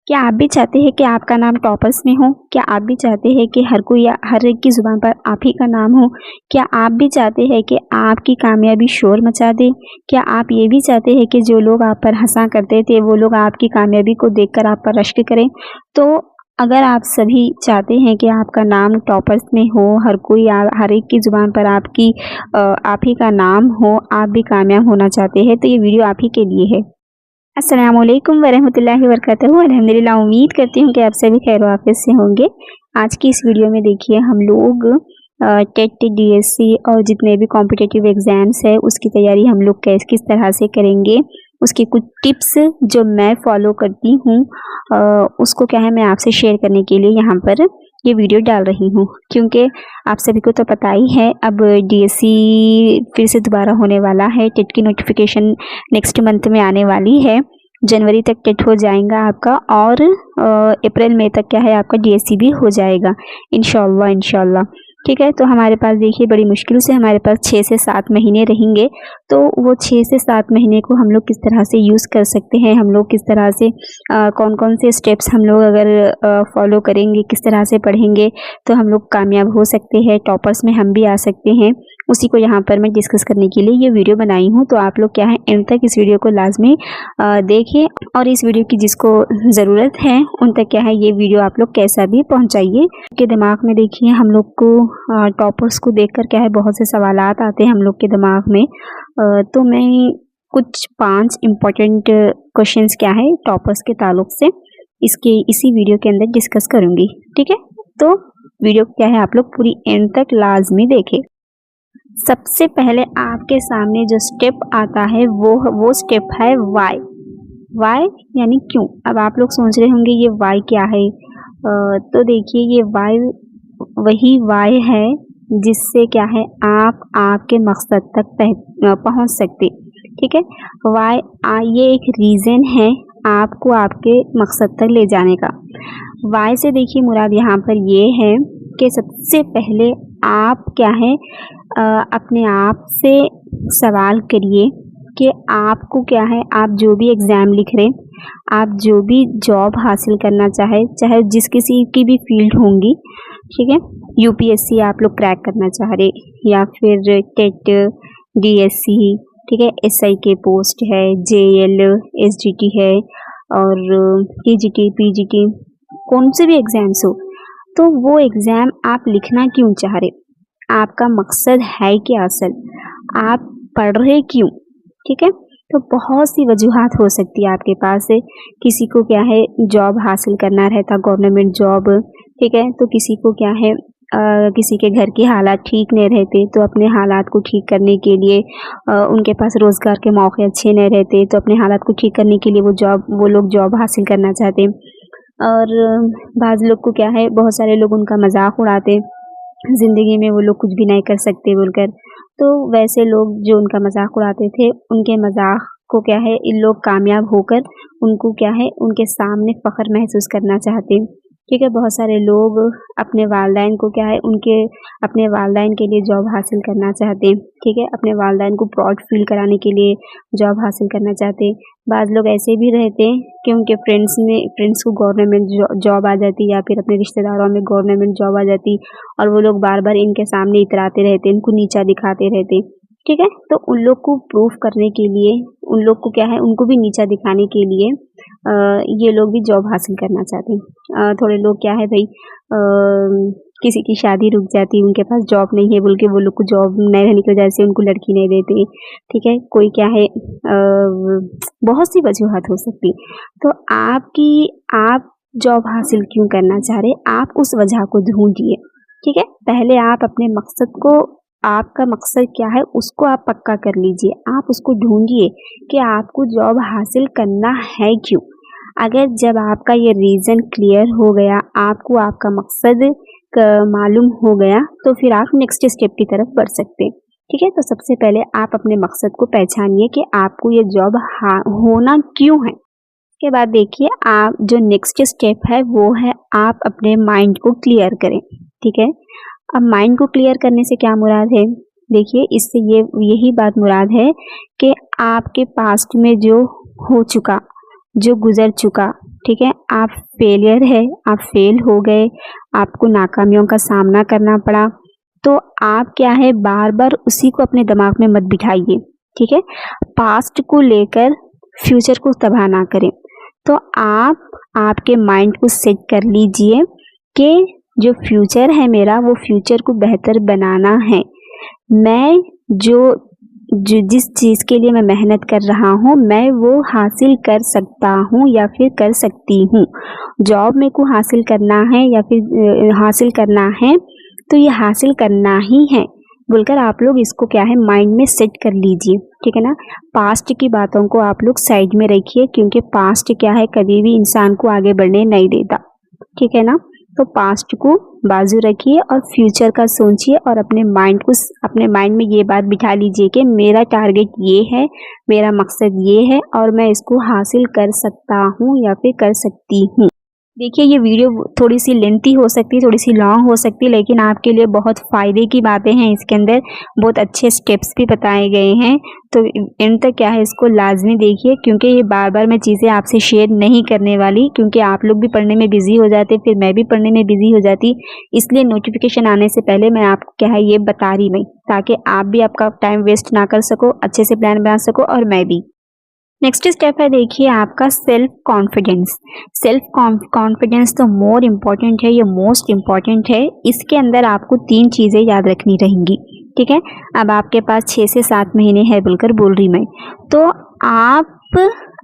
क्या आप भी चाहते हैं कि आपका नाम टॉपर्स में हो? क्या आप भी चाहते हैं कि हर कोई या हर एक की ज़ुबान पर आप ही का नाम हो? क्या आप भी चाहते हैं कि आपकी कामयाबी शोर मचा दे? क्या आप ये भी चाहते हैं कि जो लोग आप पर हँसा करते थे, वो लोग आपकी कामयाबी को देखकर आप पर रश्क करें? तो अगर आप सभी चाहते हैं कि आपका नाम टॉपर्स में हो, हर एक की ज़ुबान पर आप ही का नाम हो, आप भी कामयाब होना चाहते हैं, तो ये वीडियो आप ही के लिए है। अस्सलामुअलैकुम वरहमतुल्लाहि वबरकातुहू। अल्हम्दुलिल्लाह, उम्मीद करती हूँ कि आप सभी खैर वाफियत से होंगे। आज की इस वीडियो में देखिए हम लोग टेट, डीएससी और जितने भी कॉम्पिटिटिव एग्ज़ाम्स है उसकी तैयारी हम लोग किस तरह से करेंगे, उसकी कुछ टिप्स जो मैं फ़ॉलो करती हूँ उसको क्या है मैं आपसे शेयर करने के लिए यहाँ पर ये वीडियो डाल रही हूँ। क्योंकि आप सभी को तो पता ही है अब डीएससी फिर से दोबारा होने वाला है। टेट की नोटिफिकेशन नेक्स्ट मंथ में आने वाली है। जनवरी तक टेट हो जाएगा आपका और अप्रैल मई तक क्या है आपका डीएससी भी हो जाएगा इंशाल्लाह इंशाल्लाह। ठीक है, तो हमारे पास देखिए बड़ी मुश्किल से हमारे पास 6 से 7 महीने रहेंगे। तो वो 6 से 7 महीने को हम लोग किस तरह से यूज़ कर सकते हैं, हम लोग किस तरह से कौन-कौन से स्टेप्स हम लोग अगर फॉलो करेंगे, किस तरह से पढ़ेंगे तो हम लोग कामयाब हो सकते हैं, टॉपर्स में हम भी आ सकते हैं। उसी को यहाँ पर मैं डिस्कस करने के लिए ये वीडियो बनाई हूँ। तो आप लोग क्या है एंड तक इस वीडियो को लाज़मी देखें और इस वीडियो की जिसको ज़रूरत है उन तक क्या है ये वीडियो आप लोग कैसा भी पहुँचाइए। के दिमाग में देखिए हम लोग को टॉपर्स को देखकर क्या है बहुत से सवालात आते हैं हम लोग के दिमाग में। तो मैं कुछ 5 इम्पोर्टेंट क्वेश्चंस क्या है टॉपर्स के ताल्लुक से इसी वीडियो के अंदर डिस्कस करूँगी। ठीक है, तो वीडियो क्या है आप लोग पूरी एंड तक लाज़मी देखें। सबसे पहले आपके सामने जो स्टेप आता है वो स्टेप है वाई। वाई यानी क्यों। अब आप लोग सोच रहे होंगे ये वाई क्या है। तो देखिए ये वाई वही वाई है जिससे क्या है आप आपके मकसद तक पहुंच सकते। ठीक है, वाई ये एक रीज़न है आपको आपके मकसद तक ले जाने का। वाई से देखिए मुराद यहाँ पर ये है कि सबसे पहले आप क्या है अपने आप से सवाल करिए कि आपको क्या है आप जो भी एग्ज़ाम लिख रहे हैं, आप जो भी जॉब हासिल करना चाहे जिस किसी की भी फील्ड होंगी, ठीक है, यूपीएससी आप लोग क्रैक करना चाह रहे या फिर टेट, डीएससी, ठीक है, एसआई के पोस्ट है, जेएल, एसजीटी है और टीजीटी, पीजीटी, कौन से भी एग्ज़ाम्स हो, तो वो एग्ज़ाम आप लिखना क्यों चाह रहे, आपका मकसद है क्या असल, आप पढ़ रहे क्यों। ठीक है, तो बहुत सी वजूहात हो सकती है आपके पास। किसी को क्या है जॉब हासिल करना रहता, गवर्नमेंट जॉब, ठीक है, तो किसी को क्या है किसी के घर के हालात ठीक नहीं रहते तो अपने हालात को ठीक करने के लिए उनके पास रोज़गार के मौके अच्छे नहीं रहते तो अपने हालात को ठीक करने के लिए वो लोग जॉब हासिल करना चाहते। और बाज़ लोग को क्या है बहुत सारे लोग उनका मजाक उड़ाते, ज़िंदगी में वो लोग कुछ भी नहीं कर सकते बोलकर। तो वैसे लोग जो उनका मजाक उड़ाते थे उनके मजाक को क्या है इन लोग कामयाब होकर उनको क्या है उनके सामने फ़ख्र महसूस करना चाहते। ठीक है, बहुत सारे लोग अपने वालिदैन को क्या है अपने वालिदैन के लिए जॉब हासिल करना चाहते हैं। ठीक है, अपने वालिदैन को प्राउड फील कराने के लिए जॉब हासिल करना चाहते हैं। बाज़ लोग ऐसे भी रहते हैं कि उनके फ्रेंड्स को गवर्नमेंट जॉब आ जाती या फिर अपने रिश्तेदारों में गवर्नमेंट जॉब आ जाती और वो लोग बार बार इनके सामने इतराते रहते, इनको नीचा दिखाते रहते। ठीक है, तो उन लोग को प्रूफ करने के लिए उन लोग को क्या है उनको भी नीचा दिखाने के लिए ये लोग भी जॉब हासिल करना चाहते हैं। थोड़े लोग क्या है भाई किसी की शादी रुक जाती, उनके पास जॉब नहीं है बोल के वो लोग को जॉब नहीं रहने की वजह से उनको लड़की नहीं देते। ठीक है, कोई क्या है बहुत सी वजूहत हो सकती। तो आप जॉब हासिल क्यों करना चाह रहे, आप उस वजह को ढूंढिए। ठीक है, पहले आप अपने मकसद को, आपका मकसद क्या है उसको आप पक्का कर लीजिए, आप उसको ढूंढिए कि आपको जॉब हासिल करना है क्यों। अगर जब आपका ये रीज़न क्लियर हो गया, आपको आपका मकसद मालूम हो गया, तो फिर आप नेक्स्ट स्टेप की तरफ बढ़ सकते हैं। ठीक है, तो सबसे पहले आप अपने मकसद को पहचानिए कि आपको ये जॉब होना क्यों है। उसके बाद देखिए आप जो नेक्स्ट स्टेप है वो है आप अपने माइंड को क्लियर करें। ठीक है, अब माइंड को क्लियर करने से क्या मुराद है, देखिए इससे यही बात मुराद है कि आपके पास्ट में जो हो चुका, जो गुजर चुका, ठीक है, आप फेलियर है, आप फेल हो गए, आपको नाकामियों का सामना करना पड़ा, तो आप क्या है बार बार उसी को अपने दिमाग में मत बिठाइए। ठीक है, पास्ट को लेकर फ्यूचर को तबाह ना करें। तो आप आपके माइंड को सेट कर लीजिए कि जो फ्यूचर है मेरा, वो फ्यूचर को बेहतर बनाना है। मैं जिस चीज़ के लिए मैं मेहनत कर रहा हूँ, मैं वो हासिल कर सकता हूँ या फिर कर सकती हूँ। जॉब मेरे को हासिल करना है या फिर हासिल करना है, तो ये हासिल करना ही है बोलकर आप लोग इसको क्या है माइंड में सेट कर लीजिए। ठीक है ना, पास्ट की बातों को आप लोग साइड में रखिए, क्योंकि पास्ट क्या है कभी भी इंसान को आगे बढ़ने नहीं देता। ठीक है ना, तो पास्ट को बाजू रखिए और फ्यूचर का सोचिए और अपने माइंड में ये बात बिठा लीजिए कि मेरा टारगेट ये है, मेरा मकसद ये है और मैं इसको हासिल कर सकता हूँ या फिर कर सकती हूँ। देखिए, ये वीडियो थोड़ी सी लेंथी हो सकती है, थोड़ी सी लॉन्ग हो सकती है, लेकिन आपके लिए बहुत फ़ायदे की बातें हैं इसके अंदर, बहुत अच्छे स्टेप्स भी बताए गए हैं। तो एंड तक क्या है इसको लाज़मी देखिए, क्योंकि ये बार-बार मैं चीज़ें आपसे शेयर नहीं करने वाली, क्योंकि आप लोग भी पढ़ने में बिज़ी हो जाते, फिर मैं भी पढ़ने में बिज़ी हो जाती। इसलिए नोटिफ़िकेशन आने से पहले मैं आपको क्या है ये बता रही मैं, ताकि आप भी आपका टाइम वेस्ट ना कर सको, अच्छे से प्लान बना सको और मैं भी। नेक्स्ट स्टेप है देखिए आपका सेल्फ कॉन्फिडेंस। सेल्फ कॉन्फिडेंस तो मोर इम्पॉर्टेंट है, ये मोस्ट इम्पॉर्टेंट है। इसके अंदर आपको 3 चीज़ें याद रखनी रहेंगी। ठीक है, अब आपके पास 6 से 7 महीने है बोलकर बोल रही मैं, तो आप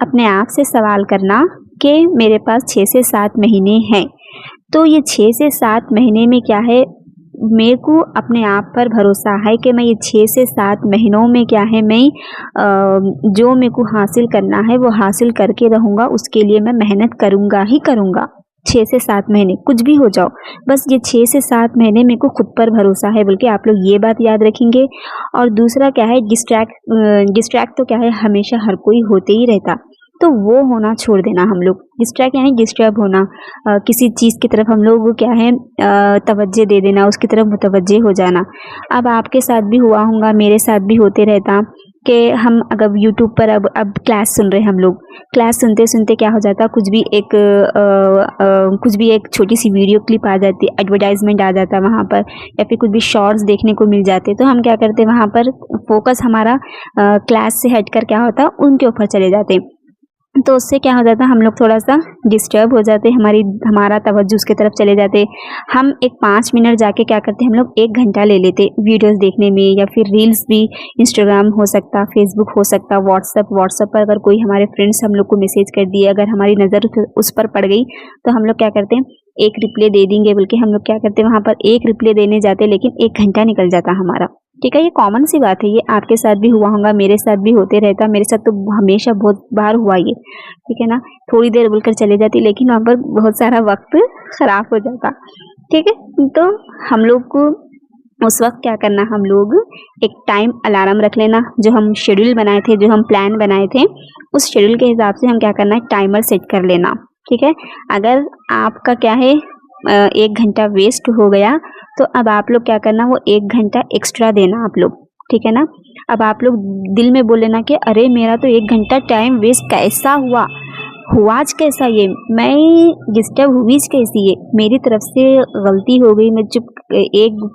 अपने आप से सवाल करना कि मेरे पास 6 से 7 महीने हैं, तो ये 6 से 7 महीने में क्या है, मेरे को अपने आप पर भरोसा है कि मैं ये 6 से 7 महीनों में क्या है मैं जो मेरे को हासिल करना है वो हासिल करके रहूँगा, उसके लिए मैं मेहनत करूँगा ही करूँगा। 6 से 7 महीने कुछ भी हो जाओ, बस ये 6 से 7 महीने मेरे को खुद पर भरोसा है, बल्कि आप लोग ये बात याद रखेंगे। और दूसरा क्या है, डिस्ट्रैक्ट तो क्या है हमेशा हर कोई होते ही रहता, तो वो होना छोड़ देना हम लोग। डिस्ट्रैक्ट यानी डिस्टर्ब होना, किसी चीज़ की तरफ हम लोग क्या है तवज्जो दे देना, उसकी तरफ मुतवज्जे हो जाना। अब आपके साथ भी हुआ होगा, मेरे साथ भी होते रहता कि हम अगर यूट्यूब पर अब क्लास सुन रहे हैं, हम लोग क्लास सुनते सुनते क्या हो जाता, कुछ भी एक छोटी सी वीडियो क्लिप आ जाती, एडवर्टाइजमेंट आ जाता वहाँ पर, या फिर कुछ भी शॉर्ट्स देखने को मिल जाते, तो हम क्या करते वहाँ पर फोकस हमारा क्लास से हटकर क्या होता उनके ऊपर चले जाते। तो उससे क्या हो जाता, हम लोग थोड़ा सा डिस्टर्ब हो जाते, हमारा तवज्जो उसकी तरफ चले जाते। हम एक 5 मिनट जाके क्या करते, हम लोग 1 घंटा ले लेते वीडियोस देखने में, या फिर रील्स भी, इंस्टाग्राम हो सकता, फेसबुक हो सकता, व्हाट्सएप पर अगर कोई हमारे फ्रेंड्स हम लोग को मैसेज कर दिए, अगर हमारी नज़र उस पर पड़ गई, तो हम लोग क्या करते हैं एक रिप्लाई दे देंगे, बल्कि हम लोग क्या करते हैं वहाँ पर एक रिप्लाई देने जाते, लेकिन 1 घंटा निकल जाता हमारा। ठीक है, ये कॉमन सी बात है, ये आपके साथ भी हुआ होगा, मेरे साथ भी होते रहता, मेरे साथ तो हमेशा बहुत बार हुआ ये। ठीक है ना, थोड़ी देर बोलकर चले जाती, लेकिन वहाँ पर बहुत सारा वक्त खराब हो जाता। ठीक है, तो हम लोग को उस वक्त क्या करना, हम लोग एक टाइम अलार्म रख लेना, जो हम शेड्यूल बनाए थे, जो हम प्लान बनाए थे, उस शेड्यूल के हिसाब से हम क्या करना है टाइमर सेट कर लेना। ठीक है, अगर आपका क्या है 1 घंटा वेस्ट हो गया, तो अब आप लोग क्या करना, वो 1 घंटा एक्स्ट्रा देना आप लोग। ठीक है ना, अब आप लोग दिल में बोल लेना कि अरे मेरा तो 1 घंटा टाइम वेस्ट कैसा हुआज कैसा, ये मैं डिस्टर्ब हुईज कैसी, ये मेरी तरफ से गलती हो गई, मैं चुप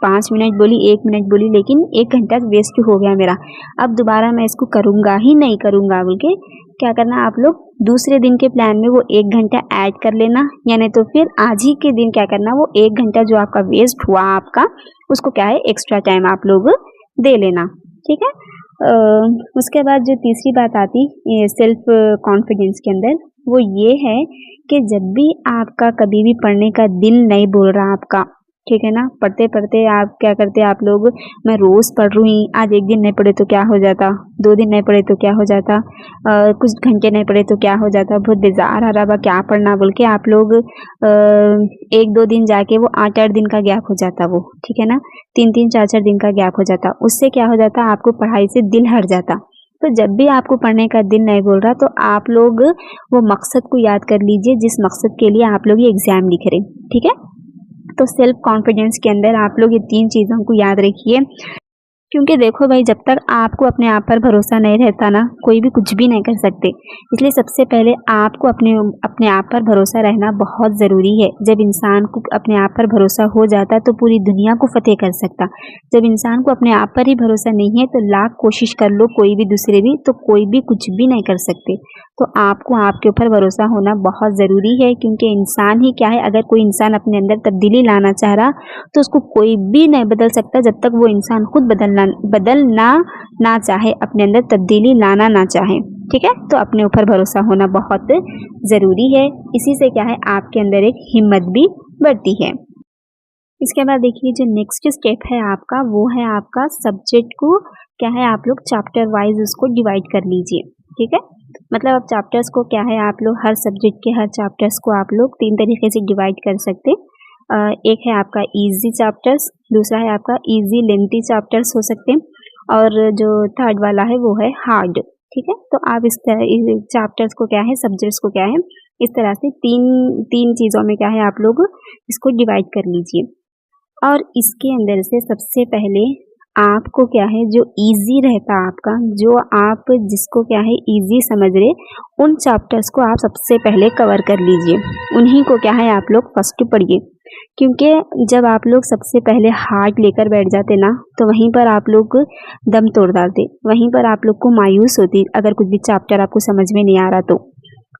5 मिनट बोली, 1 मिनट बोली, लेकिन 1 घंटा वेस्ट हो गया मेरा, अब दोबारा मैं इसको करूँगा ही नहीं करूँगा बोल के क्या करना, आप लोग दूसरे दिन के प्लान में वो 1 घंटा ऐड कर लेना, यानी तो फिर आज ही के दिन क्या करना, वो 1 घंटा जो आपका वेस्ट हुआ आपका, उसको क्या है एक्स्ट्रा टाइम आप लोग दे लेना। ठीक है, उसके बाद जो तीसरी बात आती सेल्फ कॉन्फिडेंस के अंदर, वो ये है कि जब भी आपका कभी भी पढ़ने का दिल नहीं बोल रहा आपका, ठीक है ना, पढ़ते पढ़ते आप क्या करते, आप लोग मैं रोज़ पढ़ रही हूँ, आज 1 दिन नहीं पढ़े तो क्या हो जाता, 2 दिन नहीं पढ़े तो क्या हो जाता, कुछ घंटे नहीं पढ़े तो क्या हो जाता, बहुत बेजार आ रहा बा क्या पढ़ना बोल के आप लोग 1-2 दिन जाके वो 8-8 दिन का गैप हो जाता, वो ठीक है ना, 3-3 4-4 दिन का गैप हो जाता, उससे क्या हो जाता आपको पढ़ाई से दिल हट जाता। तो जब भी आपको पढ़ने का दिल नहीं बोल रहा, तो आप लोग वो मकसद को याद कर लीजिए जिस मकसद के लिए आप लोग ये एग्ज़ाम लिख रहे। ठीक है, तो सेल्फ कॉन्फिडेंस के अंदर आप लोग ये 3 चीज़ों को याद रखिए, क्योंकि देखो भाई, जब तक आपको अपने आप पर भरोसा नहीं रहता ना, कोई भी कुछ भी नहीं कर सकते। इसलिए सबसे पहले आपको अपने अपने आप पर भरोसा रहना बहुत ज़रूरी है। जब इंसान को अपने आप पर भरोसा हो जाता तो पूरी दुनिया को फ़तेह कर सकता। जब इंसान को अपने आप पर ही भरोसा नहीं है तो लाख कोशिश कर लो कोई भी दूसरे भी, तो कोई भी कुछ भी नहीं कर सकते। तो आपको आपके ऊपर भरोसा होना बहुत ज़रूरी है, क्योंकि इंसान ही क्या है, अगर कोई इंसान अपने अंदर तब्दीली लाना चाह रहा तो उसको कोई भी नहीं बदल सकता जब तक वो इंसान खुद बदलना ना चाहे, अपने अंदर तब्दीली लाना ना चाहे। ठीक है, तो अपने ऊपर भरोसा होना बहुत ज़रूरी है। इसी से क्या है, आपके अंदर एक हिम्मत भी बढ़ती है। इसके बाद देखिए, जो नेक्स्ट स्टेप है आपका, वो है आपका सब्जेक्ट को क्या है, आप लोग चैप्टर वाइज उसको डिवाइड कर लीजिए। ठीक है, मतलब अब चैप्टर्स को क्या है, आप लोग हर सब्जेक्ट के हर चैप्टर्स को आप लोग 3 तरीके से डिवाइड कर सकते। एक है आपका इजी चैप्टर्स, दूसरा है आपका इजी लेंथी चैप्टर्स हो सकते हैं, और जो थर्ड वाला है वो है हार्ड। ठीक है, तो आप इस चैप्टर्स को क्या है, सब्जेक्ट्स को क्या है, इस तरह से तीन चीज़ों में क्या है, आप लोग इसको डिवाइड कर लीजिए। और इसके अंदर से सबसे पहले आपको क्या है, जो इजी रहता आपका, जो आप जिसको क्या है इजी समझ रहे, उन चैप्टर्स को आप सबसे पहले कवर कर लीजिए। उन्हीं को क्या है आप लोग फर्स्ट पढ़िए, क्योंकि जब आप लोग सबसे पहले हार्ड लेकर बैठ जाते ना, तो वहीं पर आप लोग दम तोड़ डालते, वहीं पर आप लोग को मायूस होती अगर कुछ भी चैप्टर आपको समझ में नहीं आ रहा तो।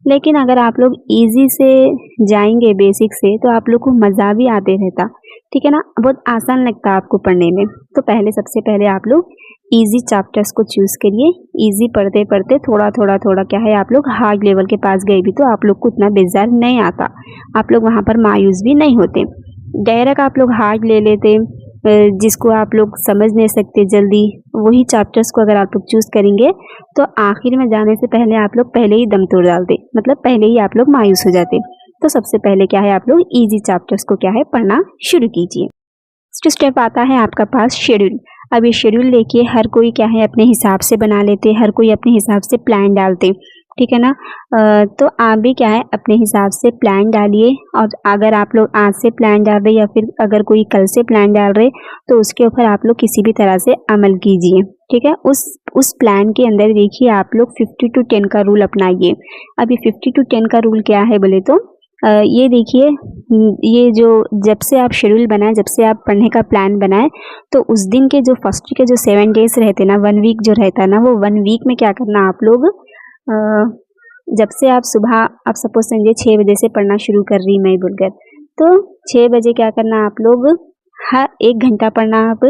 लेकिन अगर आप लोग इजी से जाएंगे, बेसिक से, तो आप लोग को मज़ा भी आते रहता। ठीक है ना, बहुत आसान लगता है आपको पढ़ने में। तो पहले सबसे पहले आप लोग इजी चैप्टर्स को चूज़ करिए। इजी पढ़ते पढ़ते थोड़ा क्या है, आप लोग हार्ड लेवल के पास गए भी तो आप लोग को उतना बेजार नहीं आता, आप लोग वहाँ पर मायूस भी नहीं होते। डायरेक्ट आप लोग हार्ड ले लेते, जिसको आप लोग समझ नहीं सकते जल्दी, वही चैप्टर्स को अगर आप लोग चूज़ करेंगे तो आखिर में जाने से पहले आप लोग पहले ही दम तोड़ डालते, मतलब पहले ही आप लोग मायूस हो जाते। तो सबसे पहले क्या है, आप लोग इजी चैप्टर्स को क्या है पढ़ना शुरू कीजिए। नेक्स्ट स्टेप आता है आपका पास शेड्यूल। अब ये शेड्यूल लेके हर कोई क्या है अपने हिसाब से बना लेते, हर कोई अपने हिसाब से प्लान डालते। ठीक है ना, तो आप भी क्या है अपने हिसाब से प्लान डालिए। और अगर आप लोग आज से प्लान डाल रहे या फिर अगर कोई कल से प्लान डाल रहे, तो उसके ऊपर आप लोग किसी भी तरह से अमल कीजिए। ठीक है, उस प्लान के अंदर देखिए आप लोग 50-10 का रूल अपनाइए। अब ये 50-10 का रूल क्या है बोले तो, ये देखिए, ये जो जब से आप शेड्यूल बनाए, जब से आप पढ़ने का प्लान बनाए, तो उस दिन के जो फर्स्ट के जो 7 डेज रहते ना, 1 वीक जो रहता ना, वो 1 वीक में क्या करना आप लोग, जब से आप सुबह, आप सपोज समझिए 6 बजे से पढ़ना शुरू कर रही मैं बोलकर, तो 6 बजे क्या करना आप लोग, हर 1 घंटा पढ़ना। आप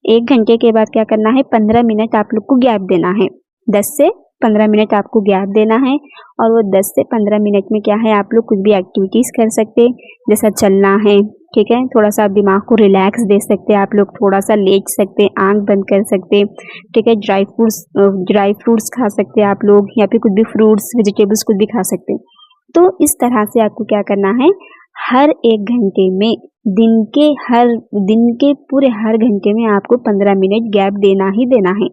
1 घंटे के बाद क्या करना है, 15 मिनट आप लोग को गैप देना है। 10 से 15 मिनट आपको गैप देना है, और वो 10 से 15 मिनट में क्या है, आप लोग कुछ भी एक्टिविटीज़ कर सकते, जैसा चलना है। ठीक है, थोड़ा सा आप दिमाग को रिलैक्स दे सकते, आप लोग थोड़ा सा लेट सकते, आंख बंद कर सकते। ठीक है, ड्राई फ्रूट्स खा सकते आप लोग, या फिर कुछ भी फ्रूट्स, वेजिटेबल्स कुछ भी खा सकते। तो इस तरह से आपको क्या करना है, हर 1 घंटे में, दिन के पूरे हर घंटे में आपको 15 मिनट गैप देना ही देना है।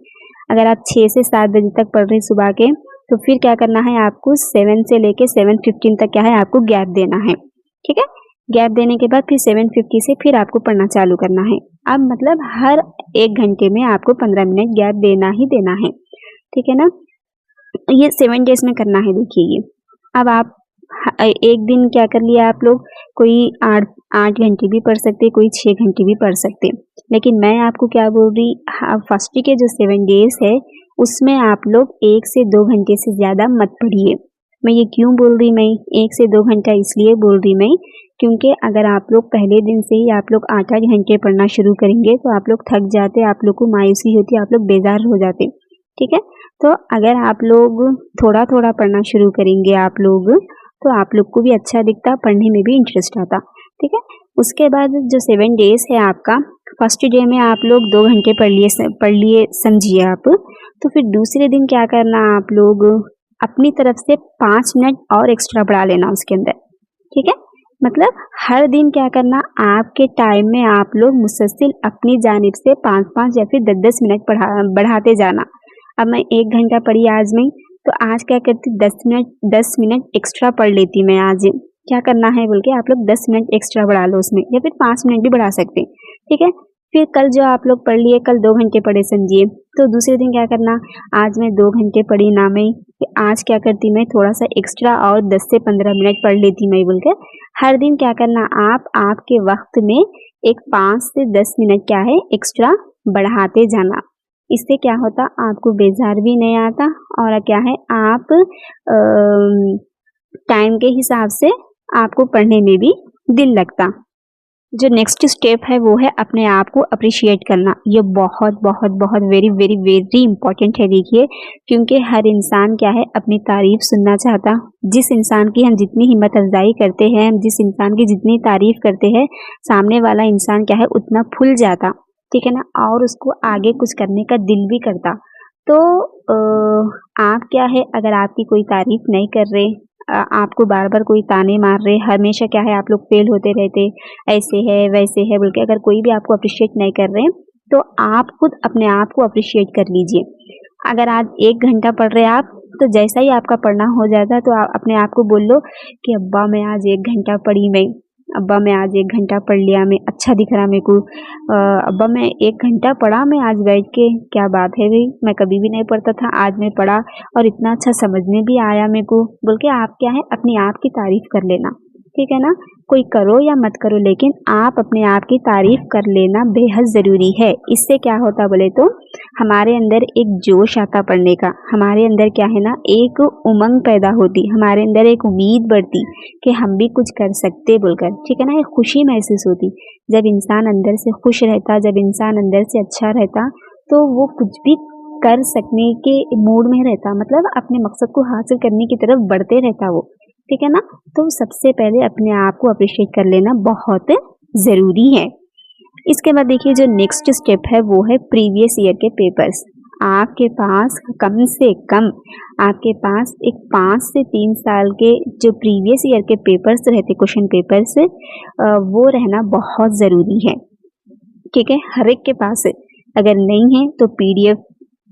अगर आप 6 से 7 बजे तक पढ़ रहे सुबह के, तो फिर क्या करना है आपको, 7 से लेके 7:15 तक क्या है आपको गैप देना है। ठीक है, गैप देने के बाद फिर 7:50 से फिर आपको पढ़ना चालू करना है। अब मतलब हर 1 घंटे में आपको 15 मिनट गैप देना ही देना है। ठीक है ना, ये 7 डेज में करना है। देखिए ये, अब आप एक दिन क्या कर लिया आप लोग, कोई 8 घंटे भी पढ़ सकते, कोई 6 घंटे भी पढ़ सकते। लेकिन मैं आपको क्या बोल रही, फर्स्ट के जो 7 डेज है उसमें आप लोग 1 से 2 घंटे से ज़्यादा मत पढ़िए। मैं ये क्यों बोल रही, मैं 1 से 2 घंटा इसलिए बोल रही मैं, क्योंकि अगर आप लोग पहले दिन से ही आप लोग 8-8 घंटे पढ़ना शुरू करेंगे तो आप लोग थक जाते, आप लोग को मायूसी होती, आप लोग बेजार हो जाते। ठीक है, तो अगर आप लोग थोड़ा थोड़ा पढ़ना शुरू करेंगे आप लोग, तो आप लोग को भी अच्छा दिखता, पढ़ने में भी इंटरेस्ट आता। ठीक है, उसके बाद जो 7 डेज है आपका, फर्स्ट डे में आप लोग 2 घंटे पढ़ लिए समझिए आप, तो फिर दूसरे दिन क्या करना, आप लोग अपनी तरफ से 5 मिनट और एक्स्ट्रा बढ़ा लेना उसके अंदर। ठीक है, मतलब हर दिन क्या करना, आपके टाइम में आप लोग मुसलसल अपनी जानिब से 5-5 या फिर 10-10 मिनट बढ़ाते जाना। अब मैं 1 घंटा पढ़ी आज में, तो आज क्या करती, 10 मिनट एक्स्ट्रा पढ़ लेती मैं आज। क्या करना है बोल के आप लोग 10 मिनट एक्स्ट्रा बढ़ा लो उसमें, या फिर 5 मिनट भी बढ़ा सकते। ठीक है, फिर कल जो आप लोग पढ़ लिए, कल 2 घंटे पढ़े समझिए, तो दूसरे दिन क्या करना, आज मैं 2 घंटे पढ़ी ना मैं, आज क्या करती मैं थोड़ा सा एक्स्ट्रा और 10 से 15 मिनट पढ़ लेती मैं बोलकर हर दिन क्या करना, आप आपके वक्त में एक 5 से 10 मिनट क्या है एक्स्ट्रा बढ़ाते जाना। इससे क्या होता, आपको बेजार भी नहीं आता और क्या है आप टाइम के हिसाब से आपको पढ़ने में भी दिल लगता। जो नेक्स्ट स्टेप है वो है अपने आप को अप्रिशिएट करना। ये बहुत बहुत बहुत वेरी वेरी वेरी इंपॉर्टेंट है देखिए, क्योंकि हर इंसान क्या है अपनी तारीफ सुनना चाहता। जिस इंसान की हम जितनी हिम्मत अफजाई करते हैं, जिस इंसान की जितनी तारीफ करते हैं, सामने वाला इंसान क्या है उतना फूल जाता, ठीक है ना, और उसको आगे कुछ करने का दिल भी करता। तो आप क्या है अगर आपकी कोई तारीफ नहीं कर रहे, आपको बार बार कोई ताने मार रहे, हमेशा क्या है आप लोग फेल होते रहते, ऐसे है वैसे है बोल के अगर कोई भी आपको अप्रिशिएट नहीं कर रहे, तो आप खुद अपने आप को अप्रिशिएट कर लीजिए। अगर आज 1 घंटा पढ़ रहे आप, तो जैसा ही आपका पढ़ना हो जाता है तो आप अपने आप को बोल लो कि अब्बा मैं आज 1 घंटा पढ़ी, मैं अब्बा मैं आज 1 घंटा पढ़ लिया, मैं अच्छा दिख रहा मेरे को, अब्बा मैं 1 घंटा पढ़ा मैं आज बैठ के, क्या बात है भाई, मैं कभी भी नहीं पढ़ता था, आज मैं पढ़ा और इतना अच्छा समझ में भी आया मेरे को बोल के आप क्या है अपनी आप की तारीफ कर लेना, ठीक है ना। कोई करो या मत करो, लेकिन आप अपने आप की तारीफ कर लेना बेहद ज़रूरी है। इससे क्या होता बोले तो हमारे अंदर एक जोश आता पढ़ने का, हमारे अंदर क्या है ना एक उमंग पैदा होती, हमारे अंदर एक उम्मीद बढ़ती कि हम भी कुछ कर सकते बोलकर, ठीक है ना, एक खुशी महसूस होती। जब इंसान अंदर से खुश रहता, जब इंसान अंदर से अच्छा रहता, तो वो कुछ भी कर सकने के मूड में रहता, मतलब अपने मकसद को हासिल करने की तरफ बढ़ते रहता वो, ठीक है ना। तो सबसे पहले अपने आप को अप्रिशिएट कर लेना बहुत ज़रूरी है। इसके बाद देखिए जो नेक्स्ट स्टेप है वो है प्रीवियस ईयर के पेपर्स। आपके पास कम से कम आपके पास एक 5 से 3 साल के जो प्रीवियस ईयर के पेपर्स रहते, क्वेश्चन पेपर्स, वो रहना बहुत ज़रूरी है, ठीक है। हर एक के पास अगर नहीं है तो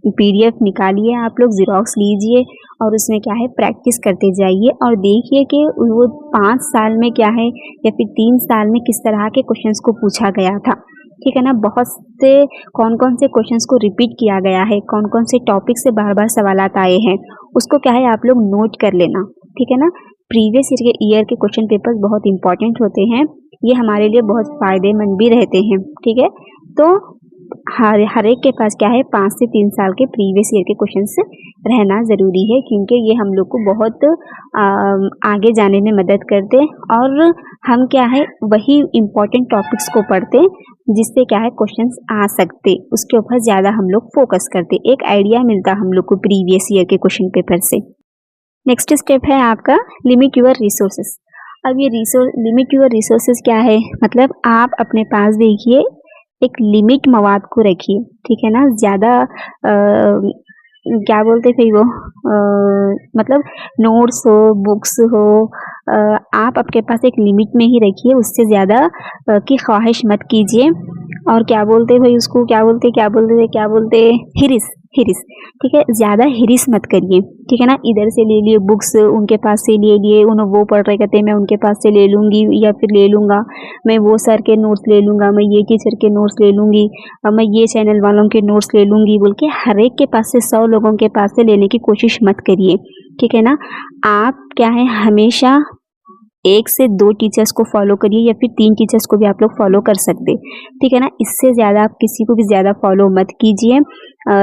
पीडीएफ निकालिए, आप लोग ज़ेरॉक्स लीजिए और उसमें क्या है प्रैक्टिस करते जाइए और देखिए कि वो 5 साल में क्या है या फिर 3 साल में किस तरह के क्वेश्चंस को पूछा गया था, ठीक है ना। बहुत से कौन कौन से क्वेश्चंस को रिपीट किया गया है, कौन कौन से टॉपिक से बार बार सवालात आए हैं, उसको क्या है आप लोग नोट कर लेना, ठीक है ना। प्रीवियस ईयर के क्वेश्चन पेपर्स बहुत इंपॉर्टेंट होते हैं, ये हमारे लिए बहुत फ़ायदेमंद भी रहते हैं, ठीक है। तो हर एक के पास क्या है 5 से 3 साल के प्रीवियस ईयर के क्वेश्चंस रहना ज़रूरी है, क्योंकि ये हम लोग को बहुत आगे जाने में मदद करते और हम क्या है वही इम्पोर्टेंट टॉपिक्स को पढ़ते जिससे क्या है क्वेश्चंस आ सकते, उसके ऊपर ज़्यादा हम लोग फोकस करते, एक आइडिया मिलता हम लोग को प्रीवियस ईयर के क्वेश्चन पेपर से। नेक्स्ट स्टेप है आपका लिमिट योर रिसोर्सेज। अब ये लिमिट योर रिसोर्सेज क्या है, मतलब आप अपने पास देखिए एक लिमिट मवाद को रखिए, ठीक है ना। ज़्यादा क्या बोलते थे वो मतलब नोट्स हो, बुक्स हो, आप आपके पास एक लिमिट में ही रखिए, उससे ज़्यादा की ख्वाहिश मत कीजिए। और क्या बोलते भाई उसको, क्या बोलते हिरिस, ठीक है, ज़्यादा हिरिस मत करिए, ठीक है ना। इधर से ले लिए बुक्स, उनके पास से ले लिए, वो पढ़ रहे कहते हैं मैं उनके पास से ले लूँगी या फिर ले लूँगा, मैं वो सर के नोट्स ले लूँगा, मैं ये टीचर के नोट्स ले लूँगी, मैं ये चैनल वालों के नोट्स ले लूँगी बोल के हर एक के पास से 100 लोगों के पास से लेने की कोशिश मत करिए, ठीक है ना। आप क्या है हमेशा 1 से 2 टीचर्स को फॉलो करिए या फिर 3 टीचर्स को भी आप लोग फॉलो कर सकते, ठीक है ना। इससे ज़्यादा आप किसी को भी ज़्यादा फॉलो मत कीजिए।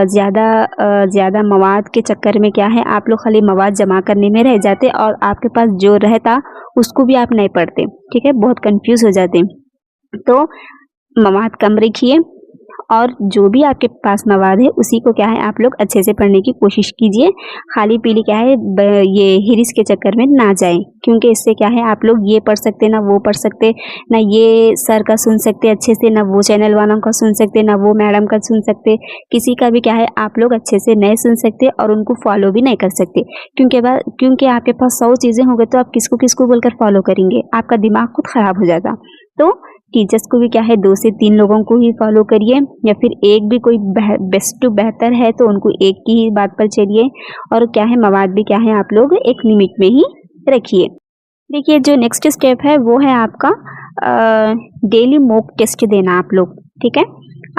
ज़्यादा मवाद के चक्कर में क्या है आप लोग खाली मवाद जमा करने में रह जाते और आपके पास जो रहता उसको भी आप नहीं पढ़ते, ठीक है, बहुत कंफ्यूज हो जाते। तो मवाद कम रखिए और जो भी आपके पास मवाद है उसी को क्या है आप लोग अच्छे से पढ़ने की कोशिश कीजिए। खाली पीली क्या है ये हिरिस के चक्कर में ना जाएं, क्योंकि इससे क्या है आप लोग ये पढ़ सकते ना वो पढ़ सकते, ना ये सर का सुन सकते अच्छे से, ना वो चैनल वालों का सुन सकते, ना वो मैडम का सुन सकते, किसी का भी क्या है आप लोग अच्छे से नहीं सुन सकते और उनको फॉलो भी नहीं कर सकते, क्योंकि आपके पास 100 चीज़ें होंगे तो आप किसको किसको बोलकर फॉलो करेंगे, आपका दिमाग खुद ख़राब हो जाता। तो टीचर्स को भी क्या है 2 से 3 लोगों को ही फॉलो करिए या फिर एक भी कोई बेस्ट टू बेहतर है तो उनको एक की ही बात पर चलिए और क्या है मवाद भी क्या है आप लोग एक लिमिट में ही रखिए। देखिए जो नेक्स्ट स्टेप है वो है आपका डेली मॉक टेस्ट देना आप लोग, ठीक है।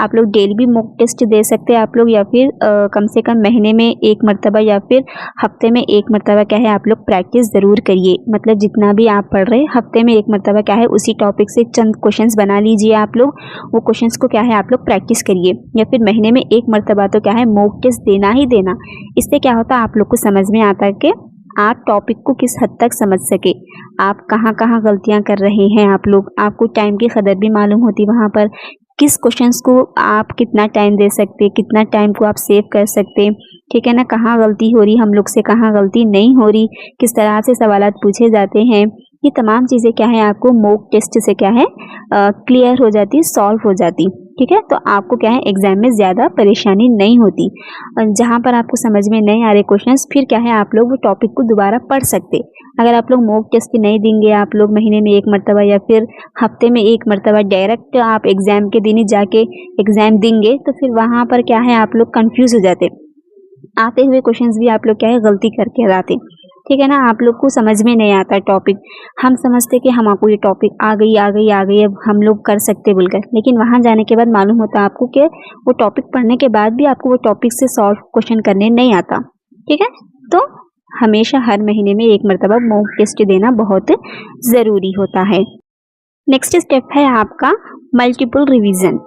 आप लोग डेली भी मॉक टेस्ट दे सकते हैं आप लोग, या फिर कम से कम महीने में 1 मरतबा या फिर हफ्ते में 1 मरतबा क्या है आप लोग प्रैक्टिस ज़रूर करिए। मतलब जितना भी आप पढ़ रहे हैं हफ्ते में 1 मरतबा क्या है उसी टॉपिक से चंद क्वेश्चंस बना लीजिए आप लोग, वो क्वेश्चंस को क्या है आप लोग प्रैक्टिस करिए, या फिर महीने में 1 मरतबा तो क्या है मॉक टेस्ट देना ही देना। इससे क्या होता है आप लोग को समझ में आता है कि आप टॉपिक को किस हद तक समझ सके, आप कहाँ-कहाँ गलतियाँ कर रहे हैं आप लोग, आपको टाइम की कदर भी मालूम होती वहाँ पर, किस क्वेश्चंस को आप कितना टाइम दे सकते, कितना टाइम को आप सेव कर सकते, ठीक है ना, कहाँ गलती हो रही हम लोग से, कहाँ गलती नहीं हो रही, किस तरह से सवालात पूछे जाते हैं, ये तमाम चीज़ें क्या है आपको मॉक टेस्ट से क्या है क्लियर हो जाती, सॉल्व हो जाती, ठीक है। तो आपको क्या है एग्जाम में ज़्यादा परेशानी नहीं होती। जहाँ पर आपको समझ में नहीं आ रहे क्वेश्चंस, फिर क्या है आप लोग वो टॉपिक को दोबारा पढ़ सकते। अगर आप लोग मॉक टेस्ट नहीं देंगे, आप लोग महीने में 1 मरतबा या फिर हफ्ते में 1 मरतबा डायरेक्ट आप एग्ज़ाम के दिन ही जाके एग्ज़ाम देंगे, तो फिर वहाँ पर क्या है आप लोग कन्फ्यूज़ हो जाते। आते हुए क्वेश्चंस भी आप लोग क्या है गलती करके लाते, ठीक है ना, आप लोग को समझ में नहीं आता टॉपिक। हम समझते कि हमको ये टॉपिक आ गई अब हम लोग कर सकते बोलकर, लेकिन वहाँ जाने के बाद मालूम होता आपको कि वो टॉपिक पढ़ने के बाद भी आपको वो टॉपिक से सॉल्व क्वेश्चन करने नहीं आता, ठीक है। तो हमेशा हर महीने में 1 मरतबा मॉक टेस्ट देना बहुत ज़रूरी होता है। नेक्स्ट स्टेप है आपका मल्टीपल रिवीजन।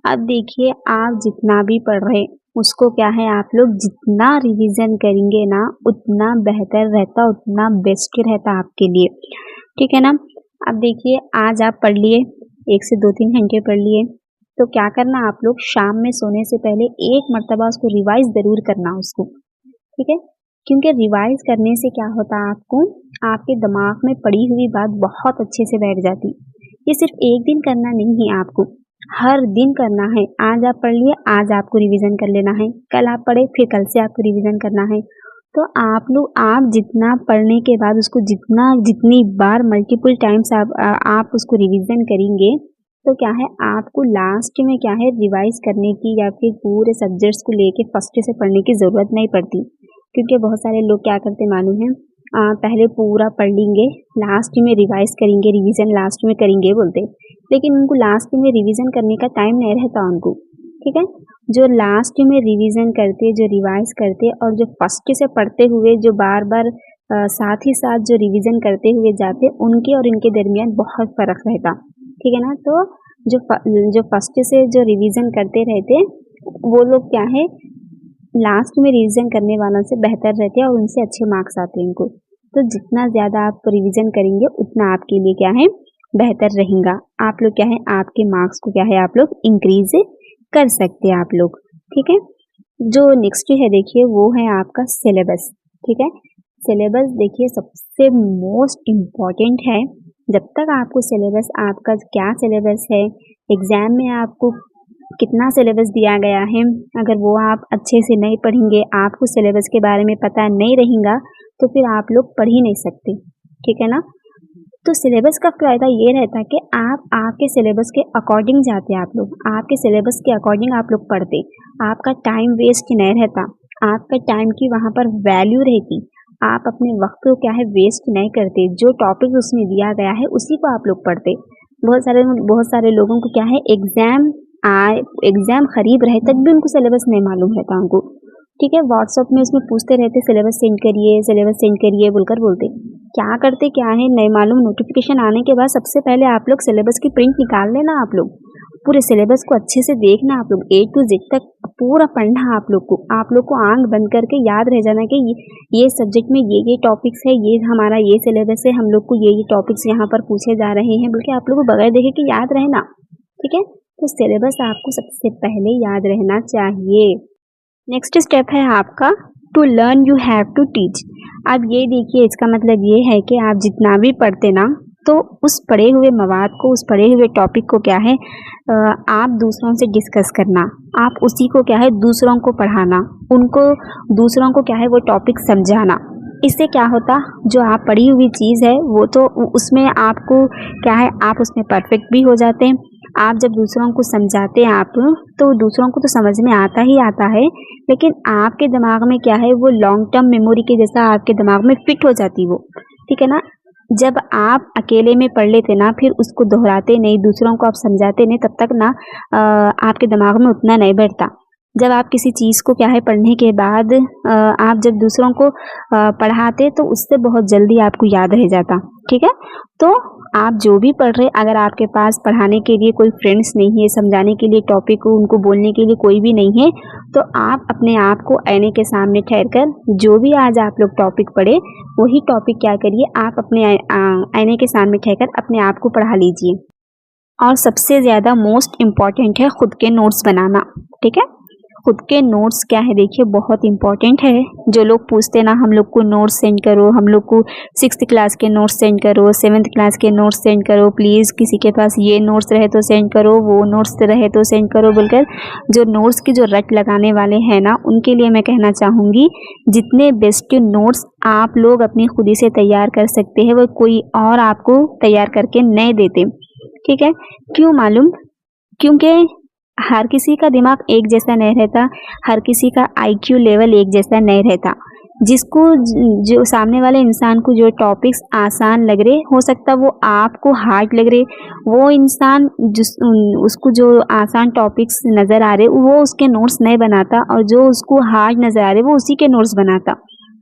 अब देखिए आप जितना भी पढ़ रहे उसको क्या है आप लोग जितना रिवीजन करेंगे ना उतना बेहतर रहता, उतना बेस्ट रहता आपके लिए, ठीक है ना। अब देखिए आज आप पढ़ लिए 1 से 2-3 घंटे पढ़ लिए, तो क्या करना आप लोग शाम में सोने से पहले 1 मरतबा उसको रिवाइज ज़रूर करना उसको, ठीक है। क्योंकि रिवाइज करने से क्या होता है आपको आपके दिमाग में पड़ी हुई बात बहुत अच्छे से बैठ जाती। ये सिर्फ एक दिन करना नहीं है, आपको हर दिन करना है। आज आप पढ़ लिए, आज आपको रिवीजन कर लेना है, कल आप पढ़े फिर कल से आपको रिवीजन करना है। तो आप जितना पढ़ने के बाद उसको जितनी बार मल्टीपल टाइम्स आप उसको रिवीजन करेंगे, तो क्या है आपको लास्ट में क्या है रिवाइज करने की या फिर पूरे सब्जेक्ट्स को लेके फर्स्ट से पढ़ने की ज़रूरत नहीं पड़ती। क्योंकि बहुत सारे लोग क्या करते मालूम है, पहले पूरा पढ़ लेंगे, लास्ट में रिवाइज करेंगे, रिवीजन लास्ट में करेंगे बोलते, लेकिन उनको लास्ट में रिवीजन करने का टाइम नहीं रहता उनको, ठीक है। जो लास्ट में रिवीजन करते, जो रिवाइज करते और जो फर्स्ट से पढ़ते हुए जो बार बार साथ ही साथ जो रिवीजन करते हुए जाते, उनके और इनके दरमियान बहुत फ़र्क रहता, ठीक है ना। तो जो फर्स्ट से जो रिवीजन करते रहते वो लोग क्या है लास्ट में रिवीजन करने वालों से बेहतर रहते हैं और उनसे अच्छे मार्क्स आते हैं उनको। तो जितना ज़्यादा आप रिवीजन करेंगे उतना आपके लिए क्या है बेहतर रहेगा। आप लोग क्या है आपके मार्क्स को क्या है आप लोग इंक्रीज कर सकते हैं आप लोग, ठीक है। जो नेक्स्ट है देखिए वो है आपका सिलेबस, ठीक है। सिलेबस देखिए सबसे मोस्ट इम्पॉर्टेंट है। जब तक आपको सिलेबस आपका क्या सिलेबस है, एग्ज़ाम में आपको कितना सिलेबस दिया गया है, अगर वो आप अच्छे से नहीं पढ़ेंगे, आपको सिलेबस के बारे में पता नहीं रहेगा, तो फिर आप लोग पढ़ ही नहीं सकते, ठीक है ना। तो सिलेबस का फ़ायदा ये रहता है कि आप आपके सिलेबस के अकॉर्डिंग जाते, आप लोग आपके सिलेबस के अकॉर्डिंग आप लोग पढ़ते, आपका टाइम वेस्ट नहीं रहता, आपका टाइम की वहाँ पर वैल्यू रहती, आप अपने वक्त को क्या है वेस्ट नहीं करते, जो टॉपिक उसमें दिया गया है उसी को आप लोग पढ़ते। बहुत सारे लोगों को क्या है एग्ज़ाम करीब रहे तक भी उनको सिलेबस नहीं मालूम रहता उनको, ठीक है। व्हाट्सअप में उसमें पूछते रहते सिलेबस सेंड करिए बोलकर बोलते, क्या करते क्या है नहीं मालूम। नोटिफिकेशन आने के बाद सबसे पहले आप लोग सिलेबस की प्रिंट निकाल लेना, आप लोग पूरे सिलेबस को अच्छे से देखना, आप लोग A to Z तक पूरा पढ़ना आप लोग को आंख बंद करके याद रह जाना कि ये सब्जेक्ट में ये टॉपिक्स है, ये हमारा ये सिलेबस है, हम लोग को ये टॉपिक्स यहाँ पर पूछे जा रहे हैं, बल्कि आप लोग को बगैर देखे कि याद रहना, ठीक है। तो सिलेबस आपको सबसे पहले याद रहना चाहिए। नेक्स्ट स्टेप है आपका to learn you have to teach. अब ये देखिए इसका मतलब ये है कि आप जितना भी पढ़ते ना, तो उस पढ़े हुए मवाद को, उस पढ़े हुए टॉपिक को क्या है आप दूसरों से डिस्कस करना, आप उसी को क्या है दूसरों को पढ़ाना, उनको दूसरों को क्या है वो टॉपिक समझाना। इससे क्या होता, जो आप पढ़ी हुई चीज़ है वो तो उसमें आपको क्या है आप उसमें परफेक्ट भी हो जाते हैं। आप जब दूसरों को समझाते हैं आप, तो दूसरों को तो समझ में आता ही आता है, लेकिन आपके दिमाग में क्या है वो लॉन्ग टर्म मेमोरी के जैसा आपके दिमाग में फिट हो जाती वो, ठीक है ना। जब आप अकेले में पढ़ लेते ना, फिर उसको दोहराते नहीं, दूसरों को आप समझाते नहीं, तब तक ना आपके दिमाग में उतना नहीं बैठता। जब आप किसी चीज़ को क्या है पढ़ने के बाद आप जब दूसरों को पढ़ाते तो उससे बहुत जल्दी आपको याद रह जाता, ठीक है? तो आप जो भी पढ़ रहे, अगर आपके पास पढ़ाने के लिए कोई फ्रेंड्स नहीं है, समझाने के लिए टॉपिक को उनको बोलने के लिए कोई भी नहीं है, तो आप अपने आप को आईने के सामने ठहर कर जो भी आज आप लोग टॉपिक पढ़े, वही टॉपिक क्या करिए आप अपने आईने के सामने ठहर अपने आप को पढ़ा लीजिए। और सबसे ज़्यादा मोस्ट इम्पॉर्टेंट है खुद के नोट्स बनाना, ठीक है? खुद के नोट्स क्या है देखिए बहुत इम्पॉर्टेंट है। जो लोग पूछते ना हम लोग को नोट्स सेंड करो, हम लोग को 6th क्लास के नोट्स सेंड करो, 7th क्लास के नोट्स सेंड करो, प्लीज़ किसी के पास ये नोट्स रहे तो सेंड करो, वो नोट्स रहे तो सेंड करो बोलकर जो नोट्स की जो रट लगाने वाले हैं ना, उनके लिए मैं कहना चाहूँगी जितने बेस्ट नोट्स आप लोग अपनी खुद ही से तैयार कर सकते हैं वो कोई और आपको तैयार करके नहीं देते, ठीक है? क्यों मालूम? क्योंकि हर किसी का दिमाग एक जैसा नहीं रहता, हर किसी का आईक्यू लेवल एक जैसा नहीं रहता। जिसको जो सामने वाले इंसान को जो टॉपिक्स आसान लग रहे, हो सकता वो आपको हार्ड लग रहे, वो इंसान उसको जो आसान टॉपिक्स नज़र आ रहे वो उसके नोट्स नहीं बनाता और जो उसको हार्ड नज़र आ रहे वो उसी के नोट्स बनाता,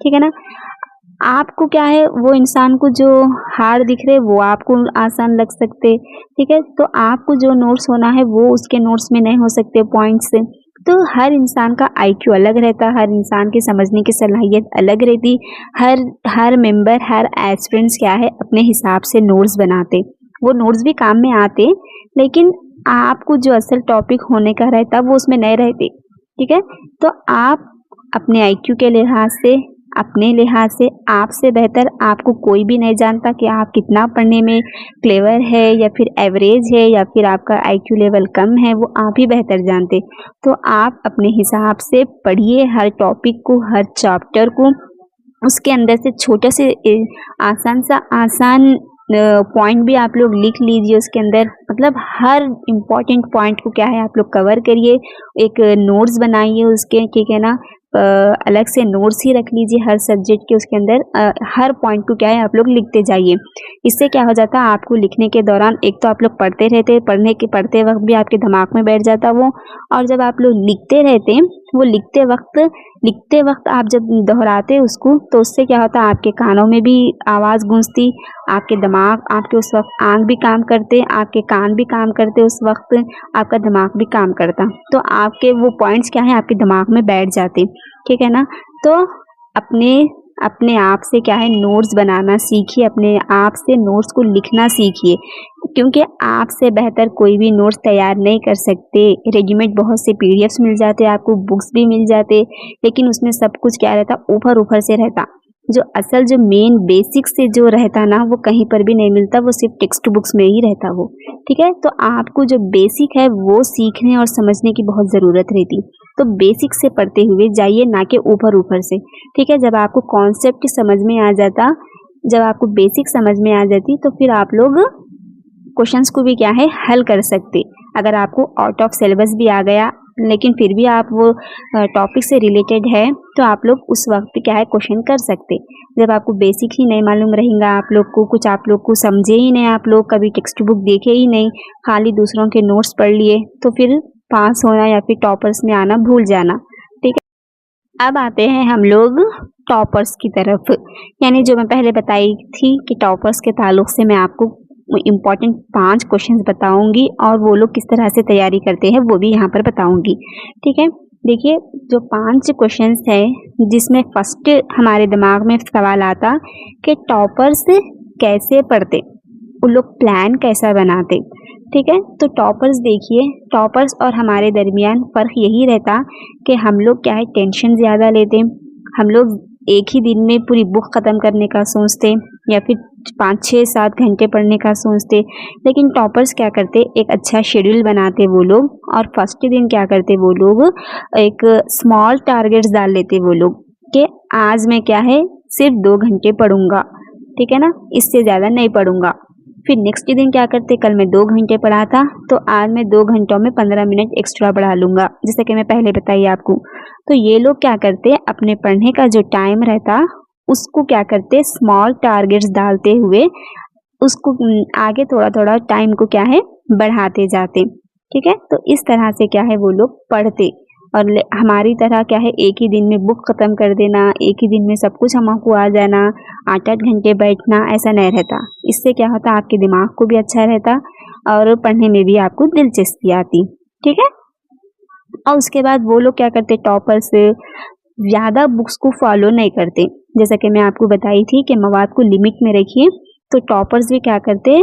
ठीक है ना? आपको क्या है वो इंसान को जो हार्ड दिख रहे वो आपको आसान लग सकते, ठीक है? तो आपको जो नोट्स होना है वो उसके नोट्स में नहीं हो सकते पॉइंट्स से। तो हर इंसान का आईक्यू अलग रहता, हर इंसान की समझने की सलाहियत अलग रहती। हर मेंबर, हर एस्पिरेंट्स क्या है अपने हिसाब से नोट्स बनाते। वो नोट्स भी काम में आते, लेकिन आपको जो असल टॉपिक होने का रहता वो उसमें नहीं रहते, ठीक है? तो आप अपने आईक्यू के लिहाज से, अपने लिहाज से आपसे बेहतर आपको कोई भी नहीं जानता कि आप कितना पढ़ने में क्लेवर है या फिर एवरेज है या फिर आपका आईक्यू लेवल कम है, वो आप ही बेहतर जानते। तो आप अपने हिसाब से पढ़िए हर टॉपिक को, हर चैप्टर को, उसके अंदर से छोटे से आसान पॉइंट भी आप लोग लिख लीजिए उसके अंदर, मतलब हर इम्पोर्टेंट पॉइंट को क्या है आप लोग कवर करिए, एक नोट्स बनाइए उसके, ठीक है ना? अलग से नोट्स ही रख लीजिए हर सब्जेक्ट के, उसके अंदर हर पॉइंट को क्या है आप लोग लिखते जाइए। इससे क्या हो जाता है आपको लिखने के दौरान एक तो आप लोग पढ़ते रहते, पढ़ते वक्त भी आपके दिमाग में बैठ जाता वो, और जब आप लोग लिखते रहते वो लिखते वक्त आप जब दोहराते उसको तो उससे क्या होता आपके कानों में भी आवाज़ गूंजती, आपके दिमाग, आपके उस वक्त आँख भी काम करते, आपके कान भी काम करते, उस वक्त आपका दिमाग भी काम करता, तो आपके वो पॉइंट्स क्या है आपके दिमाग में बैठ जाते, ठीक है ना? तो अपने अपने आप से क्या है नोट्स बनाना सीखिए, अपने आप से नोट्स को लिखना सीखिए, क्योंकि आपसे बेहतर कोई भी नोट्स तैयार नहीं कर सकते। रेडीमेड बहुत से पीडीएफ्स मिल जाते, आपको बुक्स भी मिल जाते, लेकिन उसमें सब कुछ क्या रहता ऊपर से रहता। जो मेन बेसिक से जो रहता ना वो कहीं पर भी नहीं मिलता, वो सिर्फ टेक्स्ट बुक्स में ही रहता वो, ठीक है? तो आपको जो बेसिक है वो सीखने और समझने की बहुत ज़रूरत रहती, तो बेसिक से पढ़ते हुए जाइए, ना कि ऊपर से, ठीक है? जब आपको कॉन्सेप्ट समझ में आ जाता, जब आपको बेसिक समझ में आ जाती तो फिर आप लोग क्वेश्चंस को भी क्या है हल कर सकते। अगर आपको आउट ऑफ सिलेबस भी आ गया लेकिन फिर भी आप वो टॉपिक से रिलेटेड है तो आप लोग उस वक्त क्या है क्वेश्चन कर सकते। जब आपको बेसिक ही नहीं मालूम रहेगा, आप लोग को कुछ, आप लोग को समझे ही नहीं, आप लोग कभी टेक्स्ट बुक देखे ही नहीं, खाली दूसरों के नोट्स पढ़ लिए, तो फिर पास होना या फिर टॉपर्स में आना भूल जाना, ठीक है? अब आते हैं हम लोग टॉपर्स की तरफ, यानी जो मैं पहले बताई थी कि टॉपर्स के ताल्लुक से मैं आपको इम्पॉर्टेंट 5 क्वेश्चंस बताऊंगी और वो लोग किस तरह से तैयारी करते हैं वो भी यहाँ पर बताऊंगी, ठीक है? देखिए जो 5 क्वेश्चंस हैं जिसमें फर्स्ट हमारे दिमाग में सवाल आता कि टॉपर्स कैसे पढ़ते, उन लोग प्लान कैसा बनाते, ठीक है? तो टॉपर्स देखिए, टॉपर्स और हमारे दरमियान फ़र्क यही रहता कि हम लोग क्या है टेंशन ज़्यादा लेते, हम लोग एक ही दिन में पूरी बुक ख़त्म करने का सोचते या फिर 5, 6, 7 घंटे पढ़ने का सोचते, लेकिन टॉपर्स क्या करते एक अच्छा शेड्यूल बनाते वो लोग, और फर्स्ट दिन क्या करते वो लोग एक स्मॉल टारगेट्स डाल लेते वो लोग कि आज मैं क्या है सिर्फ 2 घंटे पढ़ूंगा, ठीक है ना? इससे ज़्यादा नहीं पढ़ूंगा। फिर नेक्स्ट दिन क्या करते, कल मैं 2 घंटे पढ़ा था तो आज मैं 2 घंटों में 15 मिनट एक्स्ट्रा पढ़ा लूँगा, जैसे कि मैं पहले बताई आपको। तो ये लोग क्या करते अपने पढ़ने का जो टाइम रहता उसको क्या करते, स्मॉल टारगेट्स डालते हुए उसको आगे थोड़ा-थोड़ा टाइम को क्या है बढ़ाते जाते। ठीक है? तो इस तरह से क्या है वो लोग पढ़ते और हमारी तरह क्या है एक ही दिन में बुक ख़त्म कर देना, एक ही दिन में सब कुछ हमको आ जाना, 8-8 घंटे बैठना, ऐसा नहीं रहता। इससे क्या होता आपके दिमाग को भी अच्छा रहता और पढ़ने में भी आपको दिलचस्पी आती। ठीक है? और उसके बाद वो लोग क्या करते, टॉपर्स ज़्यादा बुक्स को फॉलो नहीं करते। जैसा कि मैं आपको बताई थी कि मवाद को लिमिट में रखिए, तो टॉपर्स भी क्या करते,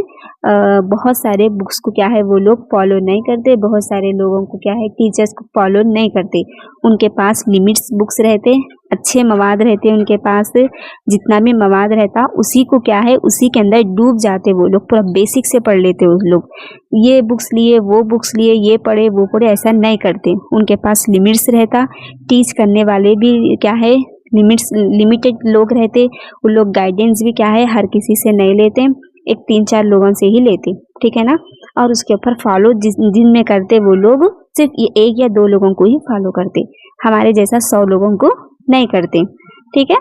बहुत सारे बुक्स को क्या है वो लोग फॉलो नहीं करते, बहुत सारे लोगों को क्या है टीचर्स को फॉलो नहीं करते। उनके पास लिमिट्स बुक्स रहते, अच्छे मवाद रहते उनके पास, जितना भी मवाद रहता उसी को क्या है उसी के अंदर डूब जाते वो लोग, पूरा बेसिक से पढ़ लेते उस लोग। ये बुक्स लिए, वो बुक्स लिए, ये पढ़े, वो पढ़े, ऐसा नहीं करते। उनके पास लिमिट्स रहता, टीच करने वाले भी क्या है लिमिटेड लोग रहते, वो लोग गाइडेंस भी क्या है हर किसी से नहीं लेते, एक 3-4 लोगों से ही लेते। ठीक है ना? और उसके ऊपर फॉलो जिनमें करते वो लोग सिर्फ 1 या 2 लोगों को ही फॉलो करते, हमारे जैसा 100 लोगों को नहीं करते। ठीक है?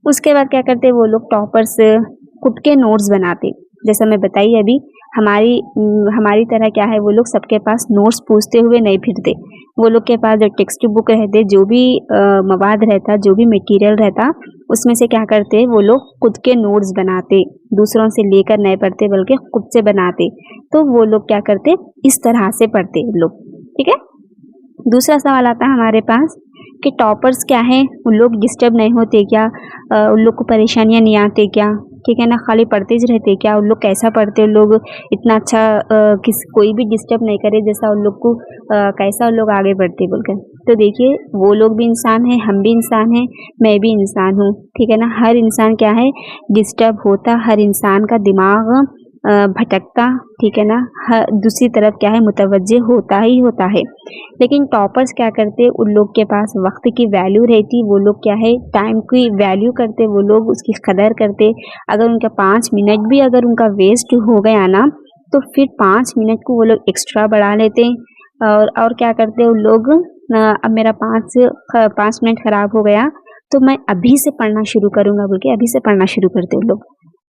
उसके बाद क्या करते वो लोग टॉपर्स खुद के नोट्स बनाते। जैसा मैं बताई अभी, हमारी तरह क्या है वो लोग सबके पास नोट्स पूछते हुए नहीं फिरते। वो लोग के पास जो टेक्स्ट बुक रहते, जो भी मवाद रहता, जो भी मटेरियल रहता, उसमें से क्या करते वो लोग खुद के नोट्स बनाते, दूसरों से लेकर नहीं पढ़ते बल्कि खुद से बनाते। तो वो लोग क्या करते, इस तरह से पढ़ते लोग। ठीक है? दूसरा सवाल आता है हमारे पास कि टॉपर्स क्या है, उन लोग डिस्टर्ब नहीं होते क्या, उन लोग को परेशानियां नहीं आती क्या? ठीक है ना? खाली पढ़ते ही रहते क्या? उन लोग कैसा पढ़ते, उन लोग इतना अच्छा कोई भी डिस्टर्ब नहीं करे जैसा उन लोग को, कैसा उन लोग आगे बढ़ते बोलकर। तो देखिए वो लोग भी इंसान हैं, हम भी इंसान हैं, मैं भी इंसान हूँ। ठीक है ना? हर इंसान क्या है डिस्टर्ब होता, हर इंसान का दिमाग भटकता। ठीक है ना? दूसरी तरफ क्या है मुतवज्जे होता ही होता है। लेकिन टॉपर्स क्या करते, उन लोग के पास वक्त की वैल्यू रहती, वो लोग क्या है टाइम की वैल्यू करते, वो लोग उसकी कदर करते। अगर उनका 5 मिनट भी अगर उनका वेस्ट हो गया ना, तो फिर 5 मिनट को वो लोग एक्स्ट्रा बढ़ा लेते। और क्या करते उन लोग, अब मेरा 5 मिनट खराब हो गया तो मैं अभी से पढ़ना शुरू करूँगा बोल के अभी से पढ़ना शुरू करते उन लोग।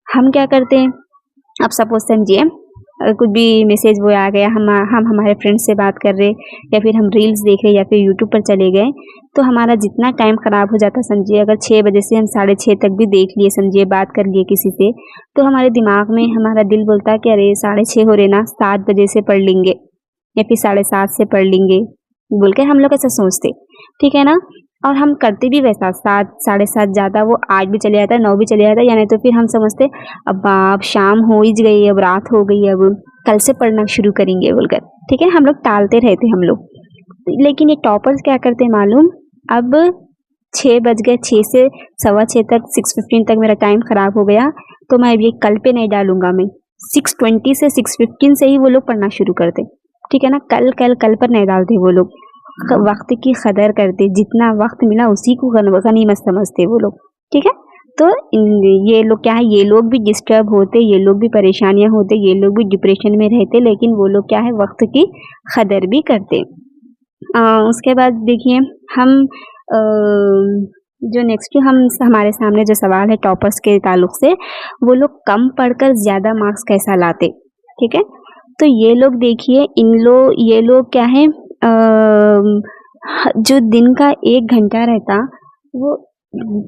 हम क्या करते हैं, अब सपोज समझिए कुछ भी मैसेज वो आ गया, हम हमारे फ्रेंड्स से बात कर रहे, या फिर हम रील्स देख रहे, या फिर यूट्यूब पर चले गए, तो हमारा जितना टाइम ख़राब हो जाता समझिए, अगर 6 बजे से हम 6:30 तक भी देख लिए समझिए, बात कर लिए किसी से, तो हमारे दिमाग में हमारा दिल बोलता है कि अरे 6:30 हो रहे ना, 7 बजे से पढ़ लेंगे या फिर 7:30 से पढ़ लेंगे बोल के हम लोग ऐसा सोचते। ठीक है ना? और हम करते भी वैसा, 7 7:30 ज़्यादा वो 8 भी चले जाता है, 9 भी चले जाता है, या नहीं तो फिर हम समझते अब शाम हो ही गई, अब रात हो गई, अब कल से पढ़ना शुरू करेंगे बोलकर। ठीक है? हम लोग टालते रहते हम लोग। लेकिन ये टॉपर्स क्या करते हैं मालूम, अब 6 बज गए, 6 से 6:15 तक, 6:15 तक मेरा टाइम ख़राब हो गया, तो मैं अब ये कल पे नहीं डालूंगा, मैं 6:20 से 6:15 से ही वो लोग पढ़ना शुरू करते। ठीक है ना? कल कल कल पर नहीं डालते वो लोग, वक्त की कदर करते, जितना वक्त मिला उसी को गनीमत समझते वो लोग। ठीक है? तो ये लोग क्या है, ये लोग भी डिस्टर्ब होते, ये लोग भी परेशानियां होते, ये लोग भी डिप्रेशन में रहते, लेकिन वो लोग क्या है वक्त की कदर भी करते। उसके बाद देखिए हम जो नेक्स्ट हम हमारे सामने जो सवाल है टॉपर्स के ताल्लुक से, वो लोग कम पढ़कर ज़्यादा मार्क्स कैसा लाते। ठीक है? तो ये लोग देखिए ये लोग क्या है, जो दिन का 1 घंटा रहता वो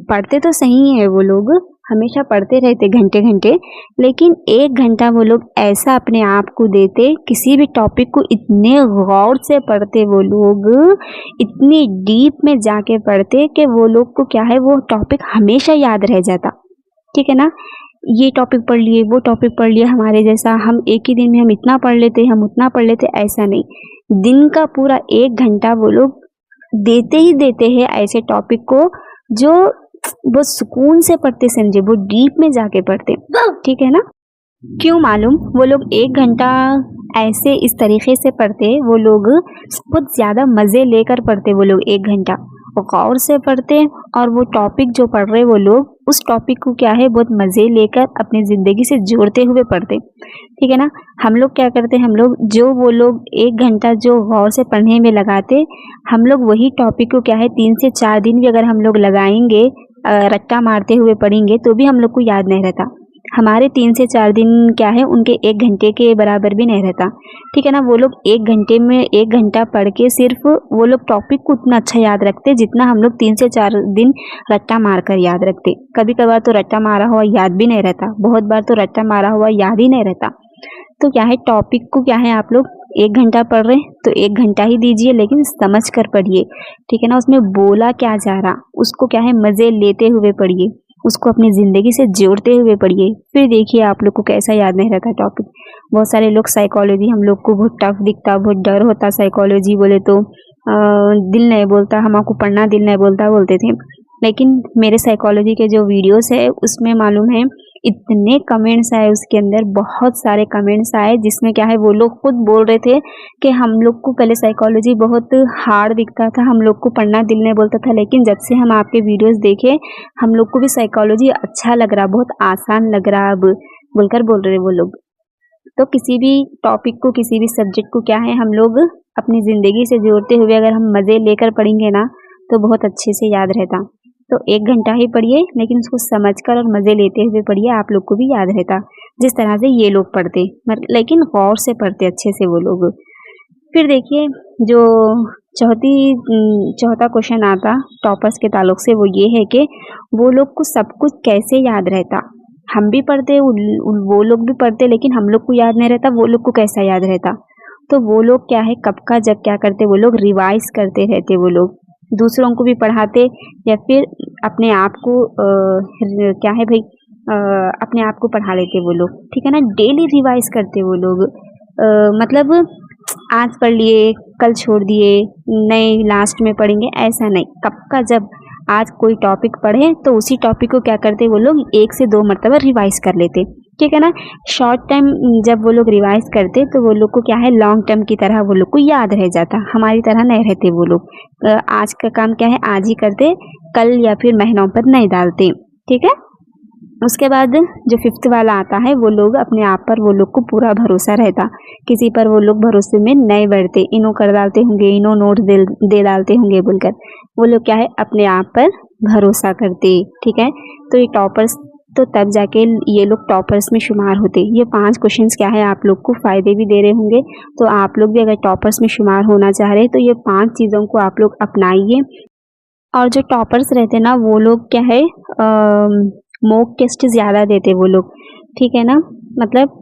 पढ़ते तो सही है, वो लोग हमेशा पढ़ते रहते घंटे-घंटे, लेकिन 1 घंटा वो लोग ऐसा अपने आप को देते, किसी भी टॉपिक को इतने गौर से पढ़ते वो लोग, इतनी डीप में जाके पढ़ते कि वो लोग को क्या है वो टॉपिक हमेशा याद रह जाता। ठीक है ना? ये टॉपिक पढ़ लिए, वो टॉपिक पढ़ लिया, हमारे जैसा हम एक ही दिन में हम इतना पढ़ लेते, हम उतना पढ़ लेते, ऐसा नहीं। दिन का पूरा 1 घंटा वो लोग देते ही देते हैं ऐसे टॉपिक को जो बहुत सुकून से पढ़ते, समझे, वो डीप में जाके पढ़ते। ठीक है ना? क्यों मालूम, वो लोग 1 घंटा ऐसे इस तरीके से पढ़ते, वो लोग बहुत ज़्यादा मज़े लेकर पढ़ते, वो लोग 1 घंटा वो गौर से पढ़ते, और वो टॉपिक जो पढ़ रहे वो लोग उस टॉपिक को क्या है बहुत मज़े लेकर अपनी ज़िंदगी से जोड़ते हुए पढ़ते। ठीक है ना? हम लोग क्या करते, हम लोग जो वो लोग 1 घंटा जो गौर से पढ़ने में लगाते, हम लोग वही टॉपिक को क्या है 3 से 4 दिन भी अगर हम लोग लगाएंगे रट्टा मारते हुए पढ़ेंगे तो भी हम लोग को याद नहीं रहता। हमारे 3 से 4 दिन क्या है उनके 1 घंटे के बराबर भी नहीं रहता, ठीक है ना। वो लोग 1 घंटे में 1 घंटा पढ़ के सिर्फ वो लोग टॉपिक को उतना अच्छा याद रखते जितना हम लोग 3 से 4 दिन रट्टा मार कर याद रखते। कभी कभार तो रट्टा मारा हुआ याद भी नहीं रहता, बहुत बार तो रट्टा मारा हुआ याद ही नहीं रहता। तो क्या है टॉपिक को क्या है आप लोग 1 घंटा पढ़ रहे हैं तो 1 घंटा ही दीजिए, लेकिन समझ कर पढ़िए, ठीक है ना। उसमें बोला क्या जा रहा उसको क्या है मज़े लेते हुए पढ़िए, उसको अपनी ज़िंदगी से जोड़ते हुए पढ़िए। फिर देखिए आप लोग को कैसा याद नहीं रहता टॉपिक। बहुत सारे लोग साइकोलॉजी हम लोग को बहुत टफ दिखता, बहुत डर होता साइकोलॉजी बोले तो दिल नहीं बोलता, हमको पढ़ना दिल नहीं बोलता बोलते थे। लेकिन मेरे साइकोलॉजी के जो वीडियोस है उसमें मालूम है इतने कमेंट्स आए, उसके अंदर बहुत सारे कमेंट्स आए जिसमें क्या है वो लोग खुद बोल रहे थे कि हम लोग को पहले साइकोलॉजी बहुत हार्ड दिखता था, हम लोग को पढ़ना दिल नहीं बोलता था, लेकिन जब से हम आपके वीडियोस देखे हम लोग को भी साइकोलॉजी अच्छा लग रहा, बहुत आसान लग रहा अब बोलकर बोल रहे वो लोग। तो किसी भी टॉपिक को किसी भी सब्जेक्ट को क्या है हम लोग अपनी ज़िंदगी से जोड़ते हुए अगर हम मज़े लेकर पढ़ेंगे ना तो बहुत अच्छे से याद रहता। तो 1 घंटा ही पढ़िए, लेकिन उसको समझकर और मज़े लेते हुए पढ़िए, आप लोग को भी याद रहता जिस तरह से ये लोग पढ़ते, लेकिन गौर से पढ़ते अच्छे से वो लोग। फिर देखिए जो चौथा क्वेश्चन आता टॉपर्स के ताल्लुक से वो ये है कि वो लोग को सब कुछ कैसे याद रहता। हम भी पढ़ते वो लोग भी पढ़ते, लेकिन हम लोग को याद नहीं रहता, वो लोग को कैसा याद रहता। तो वो लोग क्या है कब का जब क्या करते वो लोग रिवाइज करते रहते, वो लोग दूसरों को भी पढ़ाते या फिर अपने आप को क्या है भाई अपने आप को पढ़ा लेते वो लोग, ठीक है ना। डेली रिवाइज करते वो लोग, मतलब आज पढ़ लिए कल छोड़ दिए, नहीं लास्ट में पढ़ेंगे, ऐसा नहीं। कब का जब आज कोई टॉपिक पढ़े तो उसी टॉपिक को क्या करते वो लोग 1 से 2 मरतबा रिवाइज कर लेते, ठीक है ना। शॉर्ट टाइम जब वो लोग रिवाइज करते तो वो लोग को क्या है लॉन्ग टर्म की तरह वो लोग को याद रह जाता, हमारी तरह नहीं रहते वो लोग। आज का काम क्या है आज ही करते, कल या फिर महीनों पर नहीं डालते, ठीक है। उसके बाद जो 5th वाला आता है वो लोग अपने आप पर वो लोग को पूरा भरोसा रहता, किसी पर वो लोग भरोसे में नहीं बढ़ते, इनो कर डालते होंगे, इनो नोट दे डालते होंगे बोलकर वो लोग क्या है अपने आप पर भरोसा करते, ठीक है। तो ये टॉपर्स तो तब जाके ये लोग टॉपर्स में शुमार होते। ये 5 क्वेश्चंस क्या है आप लोग को फ़ायदे भी दे रहे होंगे, तो आप लोग भी अगर टॉपर्स में शुमार होना चाह रहे हैं तो ये 5 चीज़ों को आप लोग अपनाइए। और जो टॉपर्स रहते ना वो लोग क्या है मॉक टेस्ट ज़्यादा देते वो लोग, ठीक है ना। मतलब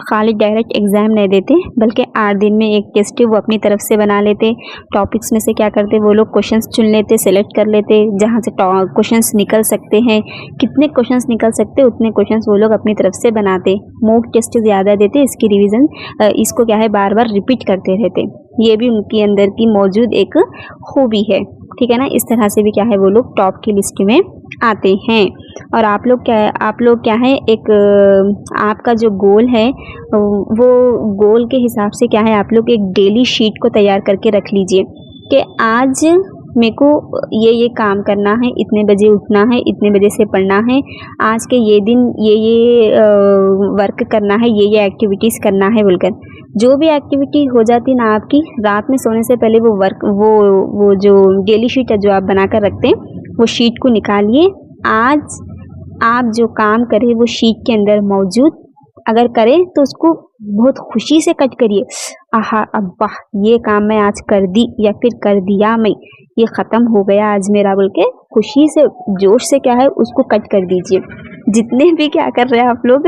खाली डायरेक्ट एग्ज़ाम नहीं देते बल्कि 8 दिन में एक टेस्ट वो अपनी तरफ से बना लेते। टॉपिक्स में से क्या करते वो लोग क्वेश्चंस चुन लेते, सेलेक्ट कर लेते जहाँ से क्वेश्चंस निकल सकते हैं, कितने क्वेश्चंस निकल सकते उतने क्वेश्चंस वो लोग अपनी तरफ से बनाते। मॉक टेस्ट ज़्यादा देते, इसकी रिवीजन इसको क्या है बार बार रिपीट करते रहते, ये भी उनके अंदर की मौजूद एक खूबी है, ठीक है ना। इस तरह से भी क्या है वो लोग टॉप की लिस्ट में आते हैं। और आप लोग क्या है एक आपका जो गोल है वो गोल के हिसाब से क्या है आप लोग एक डेली शीट को तैयार करके रख लीजिए कि आज मेरे को ये काम करना है, इतने बजे उठना है, इतने बजे से पढ़ना है, आज के ये दिन ये वर्क करना है, ये एक्टिविटीज़ करना है बोलकर जो भी एक्टिविटी हो जाती ना आपकी रात में सोने से पहले वो जो डेली शीट है जो आप बना कर रखते हैं वो शीट को निकालिए। आज आप जो काम करें वो शीट के अंदर मौजूद अगर करें तो उसको बहुत खुशी से कट करिए, आहा अब्बा ये काम मैं आज कर दी या फिर कर दिया मैं, ये ख़त्म हो गया आज मेरा बोल के खुशी से जोश से क्या है उसको कट कर दीजिए। जितने भी क्या कर रहे हैं आप लोग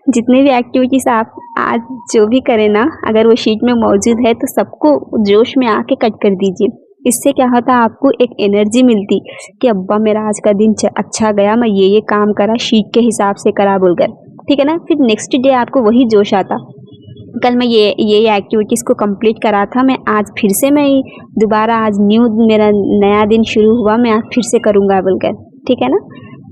जितने भी एक्टिविटीज़ आप आज जो भी करें ना अगर वो शीट में मौजूद है तो सबको जोश में आके कट कर दीजिए। इससे क्या होता है आपको एक एनर्जी मिलती कि अब्बा मेरा आज का दिन अच्छा गया, मैं ये काम करा शीट के हिसाब से करा बोलकर, ठीक है ना। फिर नेक्स्ट डे आपको वही जोश आता, कल मैं ये एक्टिविटीज़ को कंप्लीट करा था, मैं आज फिर से मैं दोबारा आज मेरा नया दिन शुरू हुआ, मैं आज फिर से करूँगा बोलकर, ठीक है ना।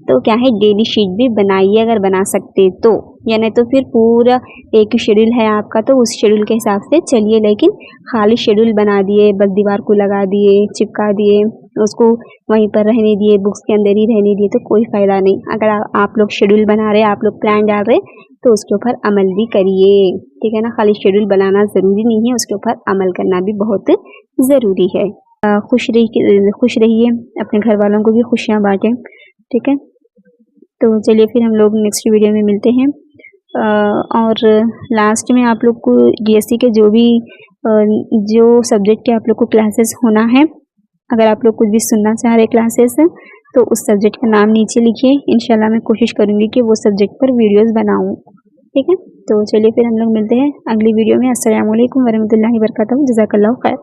तो क्या है डेली शीट भी बनाइए अगर बना सकते तो, या नहीं तो फिर पूरा एक शेड्यूल है आपका तो उस शेड्यूल के हिसाब से चलिए, लेकिन खाली शेड्यूल बना दिए बस दीवार को लगा दिए चिपका दिए उसको वहीं पर रहने दिए, बुक्स के अंदर ही रहने दिए तो कोई फ़ायदा नहीं। अगर आप लोग शेड्यूल बना रहे, आप लोग प्लान डाल रहे तो उसके ऊपर अमल भी करिए, ठीक है ना। खाली शेड्यूल बनाना ज़रूरी नहीं है, उसके ऊपर अमल करना भी बहुत ज़रूरी है। खुश रहिए, अपने घर वालों को भी खुशियाँ बाँटें। ठीक है। तो चलिए फिर हम लोग नेक्स्ट वीडियो में मिलते हैं। और लास्ट में आप लोग को DSC के जो सब्जेक्ट के आप लोग को क्लासेस होना है, अगर आप लोग कुछ भी सुनना चाह रहे क्लासेस तो उस सब्जेक्ट का नाम नीचे लिखिए। इंशाल्लाह मैं कोशिश करूँगी कि वो सब्जेक्ट पर वीडियोस बनाऊँ, ठीक है। तो चलिए फिर हम लोग मिलते हैं अगली वीडियो में। अस्सलाम वालेकुम वरहमतुल्लाहि वबरकातुहू। जज़ाकल्लाहु खैर।